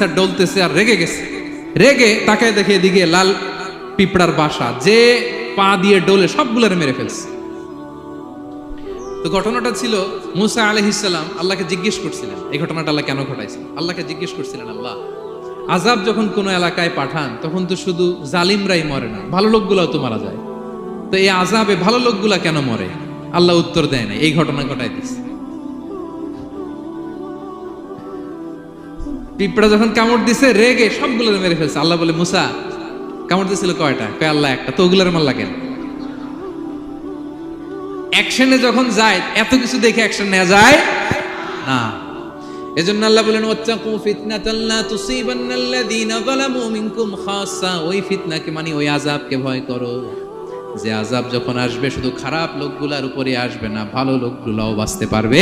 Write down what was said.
কাটতেছে আর ডলতেছে আর রেগে গেছে। রেগে তাকায় দেখে এদিকে লাল পিঁপড়ার বাসা, যে পা দিয়ে ডলে সবগুলোরে মেরে ফেলছে। তো ঘটনাটা ছিল মুসা আলাইহিস সালাম আল্লাহকে জিজ্ঞেস করছিলেন, এই ঘটনাটা আল্লাহ কেন ঘটাইছেন। আল্লাহকে জিজ্ঞেস করছিলেন, আল্লাহ আযাব যখন কোনো এলাকায় পাঠান তখন তো শুধু জালিমরাই মরে না, ভালো লোকগুলাও তো মারা যায়, তো এই আযাবে ভালো লোকগুলা কেন মরে? আল্লাহ উত্তর দেয় না, এই ঘটনা ঘটাই দিচ্ছে। পিঁপড়া যখন কামড় দিছে রেগে সবগুলো মেরে ফেলছে। আল্লাহ বলে, মুসা কামড় দিছিল কয়টা? কয় আল্লাহ একটা। তো ওগুলোর মারলা কেন? অ্যাকশনে যখন যায় এত কিছু দেখে অ্যাকশন নেওয়া যায় না। এজন্য আল্লাহ বলেন, ওয়াত্তাকু ফিতনাতান লা তুসিবান্নাল্লাযীনা যালামু মিনকুম খাসসা। ওই ফিতনাকে মানে ওই আযাবকে ভয় করো, যে আযাব যখন আসবে শুধু খারাপ লোকগুলার উপরে আসবে না, ভালো লোকগুলাও বাঁচতে পারবে